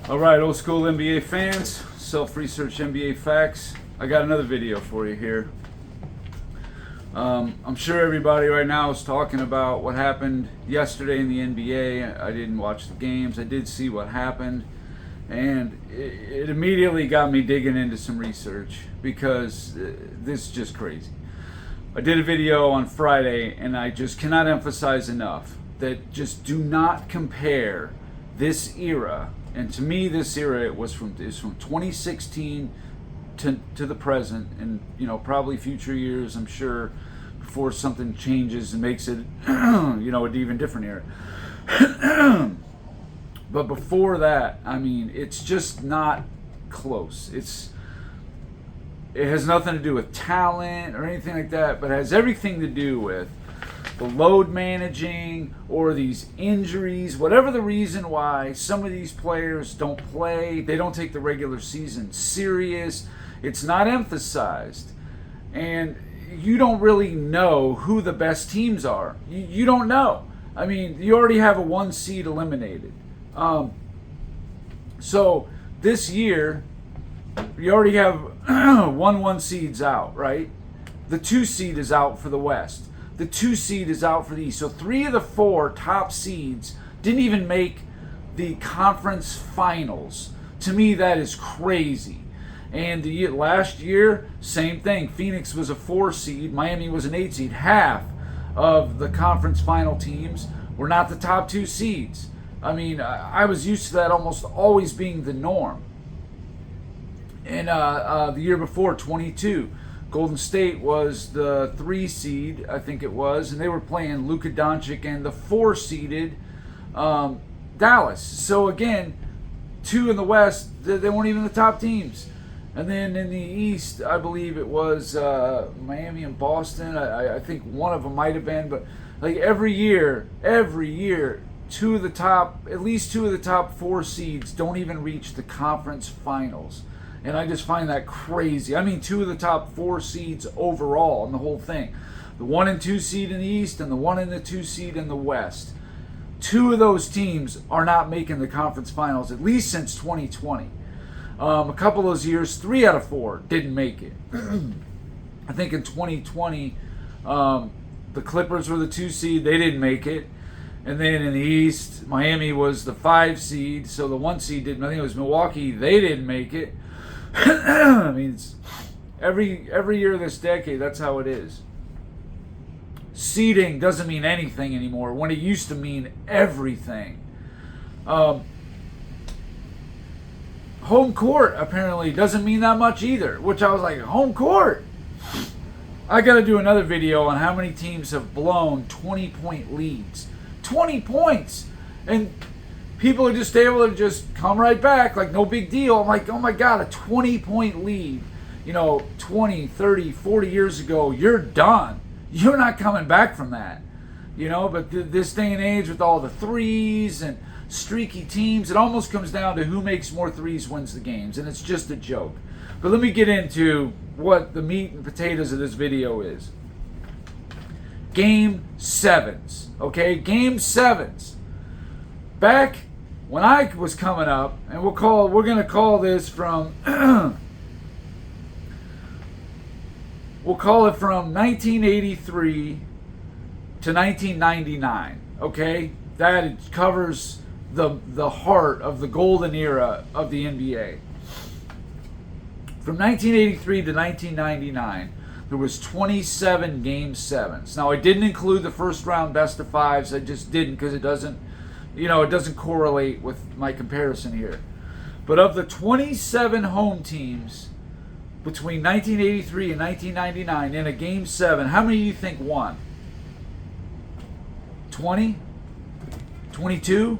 All right, old school NBA fans, self-research NBA facts. I got another video for you here. I'm sure everybody right now is talking about what happened yesterday in the NBA. I didn't watch the games. I did see what happened. And it immediately got me digging into some research because this is just crazy. I did a video on Friday, and I just cannot emphasize enough that just do not compare this era. And to me, this era is from 2016 to the present, and probably future years, I'm sure, before something changes and makes it an even different era. But before that, I mean, it's just not close. It has nothing to do with talent or anything like that, but it has everything to do with the load managing or these injuries, whatever the reason why some of these players don't play. They don't take the regular season serious. It's not emphasized. And you don't really know who the best teams are. You don't know. I mean, you already have a 1 seed eliminated. So this year, you already have 1 seeds out, right? The 2 seed is out for the West. The 2 seed is out for the East. So 3 of the 4 top seeds didn't even make the conference finals. To me, that is crazy. And last year, same thing. Phoenix was a 4 seed. Miami was an 8 seed. Half of the conference final teams were not the top 2 seeds. I mean, I was used to that almost always being the norm. And the year before, 22, Golden State was the 3 seed, I think it was, and they were playing Luka Doncic and the 4-seeded Dallas. So again, 2 in the West, they weren't even the top teams. And then in the East, I believe it was Miami and Boston. I think one of them might have been, but like every year, at least 2 of the top 4 seeds don't even reach the conference finals. And I just find that crazy. I mean, 2 of the top 4 seeds overall in the whole thing. The 1 and 2 seed in the East and the 1 and the 2 seed in the West. 2 of those teams are not making the conference finals, at least since 2020. A couple of those years, 3 out of 4 didn't make it. I think in 2020, the Clippers were the 2 seed. They didn't make it. And then in the East, Miami was the 5 seed. So the 1 seed didn't. I think it was Milwaukee. They didn't make it. I mean, it's every year this decade, that's how it is. Seeding doesn't mean anything anymore when it used to mean everything. Home court apparently doesn't mean that much either, which I was like, home court? I got to do another video on how many teams have blown 20-point leads. 20 points! And people are just able to just come right back like no big deal. I'm like, oh my God, a 20-point lead, 20, 30, 40 years ago, you're done. You're not coming back from that. But this day and age with all the threes and streaky teams, it almost comes down to who makes more threes wins the games, and it's just a joke. But let me get into what the meat and potatoes of this video is. Game 7s, okay? Game 7s. Back when I was coming up, and we're going to call this from we'll call it from 1983 to 1999, okay? That covers the heart of the golden era of the NBA. From 1983 to 1999, there was 27 Game 7s. Now, I didn't include the first round best of 5s. I just didn't because it doesn't correlate with my comparison here. But of the 27 home teams between 1983 and 1999 in a Game 7, how many do you think won? 20? 22?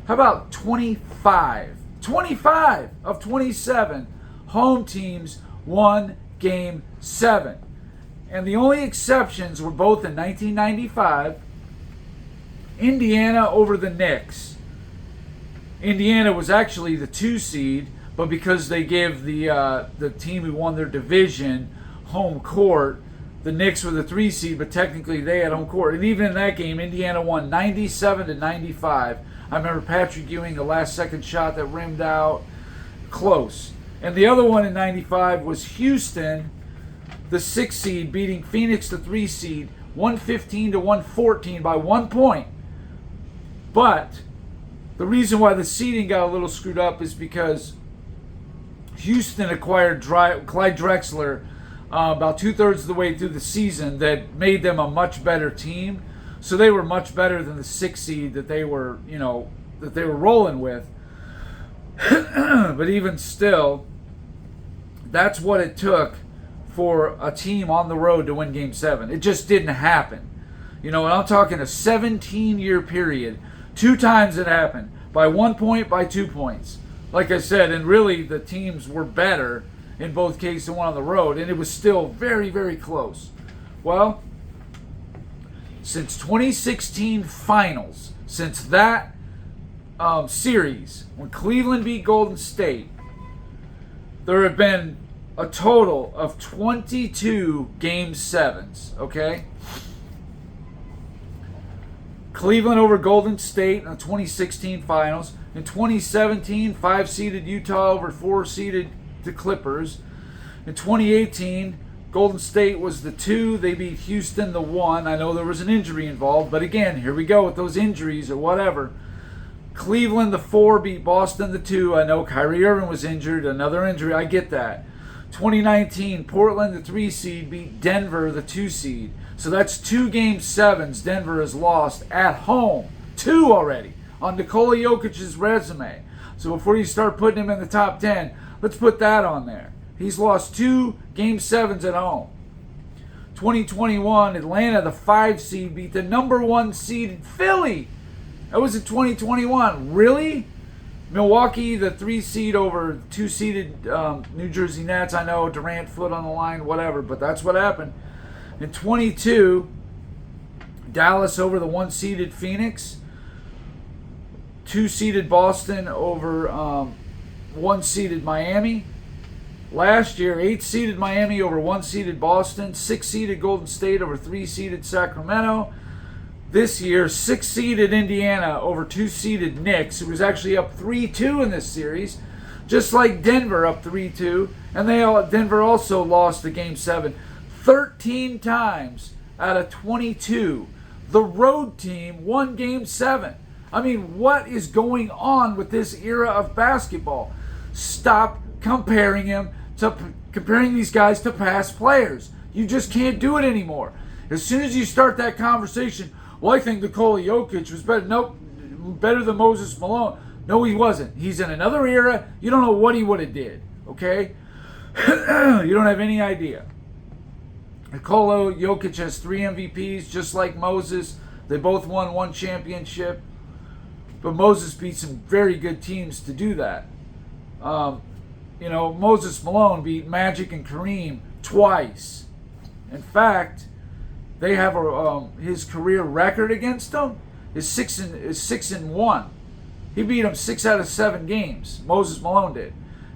How about 25? 25 of 27 home teams won Game 7. And the only exceptions were both in 1995, Indiana over the Knicks. Indiana was actually the 2 seed, but because they gave the team who won their division home court, the Knicks were the 3 seed, but technically they had home court. And even in that game, Indiana won 97-95 I remember Patrick Ewing, the last-second shot that rimmed out. Close. And the other one in 95 was Houston, the 6 seed, beating Phoenix, the 3 seed, 115 to 114 by 1 point. But the reason why the seeding got a little screwed up is because Houston acquired Clyde Drexler about 2/3 of the way through the season that made them a much better team. So they were much better than the 6 seed that they were, rolling with. But even still, that's what it took for a team on the road to win Game 7. It just didn't happen. And I'm talking a 17-year period. 2 times it happened. By 1 point, by 2 points. Like I said, and really the teams were better in both cases than one on the road, and it was still very, very close. Well, since 2016 finals, since that series, when Cleveland beat Golden State, there have been a total of 22 Game 7s, okay? Cleveland over Golden State in the 2016 finals. In 2017, 5-seeded Utah over 4-seeded the Clippers. In 2018, Golden State was the 2. They beat Houston the 1. I know there was an injury involved, but again, here we go with those injuries or whatever. Cleveland the 4 beat Boston the 2. I know Kyrie Irving was injured, another injury. I get that. 2019, Portland the 3 seed beat Denver the 2 seed. So that's 2 Game 7s Denver has lost at home. 2 already on Nikola Jokic's resume. So before you start putting him in the top 10, let's put that on there. He's lost 2 Game 7s at home. 2021, Atlanta, the 5 seed, beat the number 1 seeded Philly. That was in 2021. Really? Milwaukee, the 3 seed over 2 seeded New Jersey Nets. I know, Durant foot on the line, whatever, but that's what happened. In 22, Dallas over the 1 seeded Phoenix. 2 seeded Boston over 1 seeded Miami. Last year, 8 seeded Miami over 1 seeded Boston. 6 seeded Golden State over 3 seeded Sacramento. This year, 6 seeded Indiana over 2 seeded Knicks. It was actually up 3-2 in this series, just like Denver up 3-2. And Denver also lost the Game 7. 13 times out of 22, the road team won Game 7. I mean, what is going on with this era of basketball? Stop comparing these guys to past players. You just can't do it anymore. As soon as you start that conversation, well, I think Nikola Jokic was better. Nope, better than Moses Malone. No, he wasn't. He's in another era. You don't know what he would have did, okay? You don't have any idea. Nikola Jokic has 3 MVPs, just like Moses. They both won 1 championship. But Moses beat some very good teams to do that. Moses Malone beat Magic and Kareem twice. In fact, they have his career record against them is 6-1. He beat them 6 out of 7 games. Moses Malone did.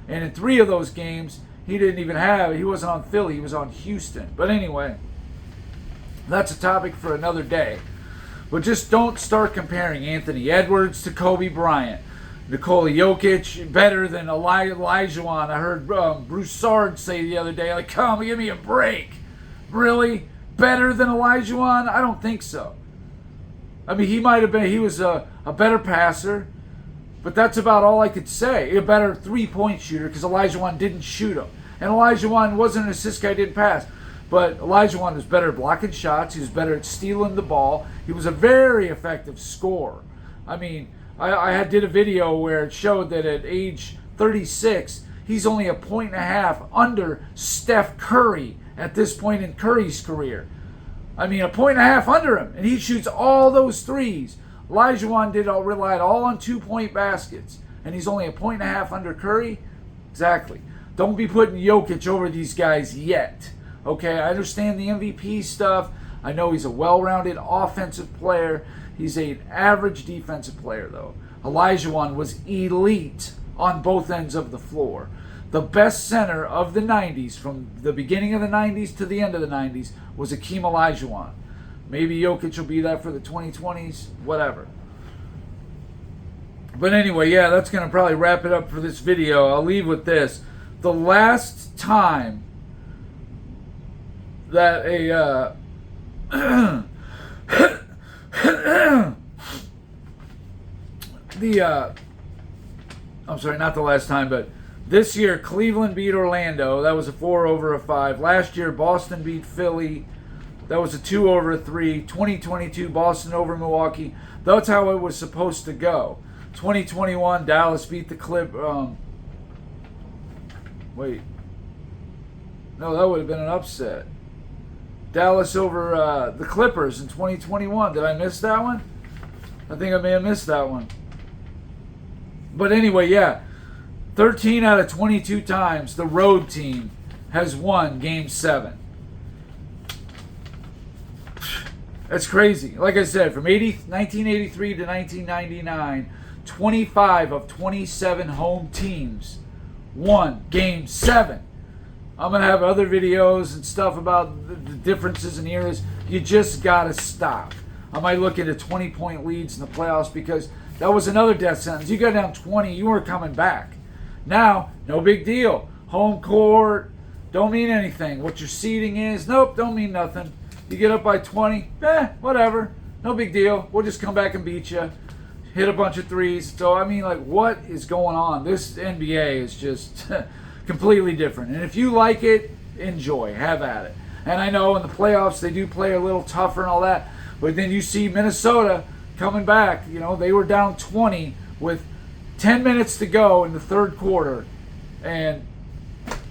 And in 3 of those games, he wasn't on Philly, he was on Houston. But anyway, that's a topic for another day. But just don't start comparing Anthony Edwards to Kobe Bryant. Nikola Jokic better than Olajuwon. I heard Broussard say the other day, come, give me a break. Really? Better than Olajuwon? I don't think so. I mean, he was a better passer, but that's about all I could say. A better 3-point shooter because Olajuwon didn't shoot him. And Olajuwon wasn't an assist guy, didn't pass. But Olajuwon was better at blocking shots. He was better at stealing the ball. He was a very effective scorer. I mean, I did a video where it showed that at age 36, he's only a 1.5 under Steph Curry at this point in Curry's career. I mean, a 1.5 under him, and he shoots all those threes. Olajuwon relied all on 2-point baskets, and he's only a 1.5 under Curry. Exactly. Don't be putting Jokic over these guys yet. Okay, I understand the MVP stuff. I know he's a well-rounded offensive player. He's an average defensive player, though. Olajuwon was elite on both ends of the floor. The best center of the 90s, from the beginning of the 90s to the end of the 90s, was Hakeem Olajuwon. Maybe Jokic will be that for the 2020s, whatever. But anyway, yeah, that's going to probably wrap it up for this video. I'll leave with this. The last time that I'm sorry, not the last time, but this year Cleveland beat Orlando. That was a 4 over a 5. Last year Boston beat Philly. That was a 2 over a 3. 2022 Boston over Milwaukee. That's how it was supposed to go. 2021 Dallas beat the wait. No, that would have been an upset. Dallas over the Clippers in 2021. Did I miss that one? I think I may have missed that one. But anyway, yeah. 13 out of 22 times the road team has won Game 7. That's crazy. Like I said, from 1983 to 1999, 25 of 27 home teams won Game 7. I'm going to have other videos and stuff about the differences in eras. You just got to stop. I might look into 20-point leads in the playoffs because that was another death sentence. You got down 20, you weren't coming back. Now, no big deal. Home court, don't mean anything. What your seeding is, nope, don't mean nothing. You get up by 20, whatever. No big deal. We'll just come back and beat you. Hit a bunch of threes. So, I mean, like, what is going on? This NBA is just completely different. And if you like it, enjoy. Have at it. And I know in the playoffs they do play a little tougher and all that. But then you see Minnesota coming back. You know, they were down 20 with 10 minutes to go in the third quarter. And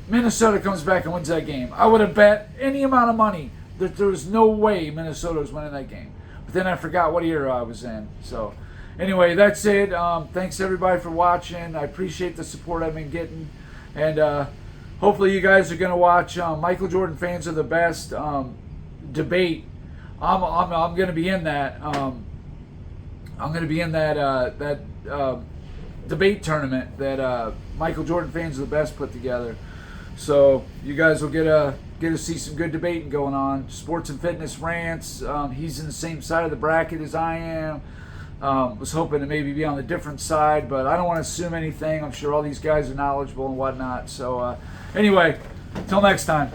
Minnesota comes back and wins that game. I would have bet any amount of money that there was no way Minnesota was winning that game. But then I forgot what era I was in. So, anyway, that's it. Thanks, everybody, for watching. I appreciate the support I've been getting. And hopefully you guys are going to watch Michael Jordan Fans Are the Best debate. I'm going to be in that. I'm going to be in that debate tournament that Michael Jordan Fans Are the Best put together. So you guys will get to see some good debating going on. Sports and Fitness Rants. He's in the same side of the bracket as I am. Was hoping to maybe be on the different side, but I don't want to assume anything. I'm sure all these guys are knowledgeable and whatnot. So anyway, until next time.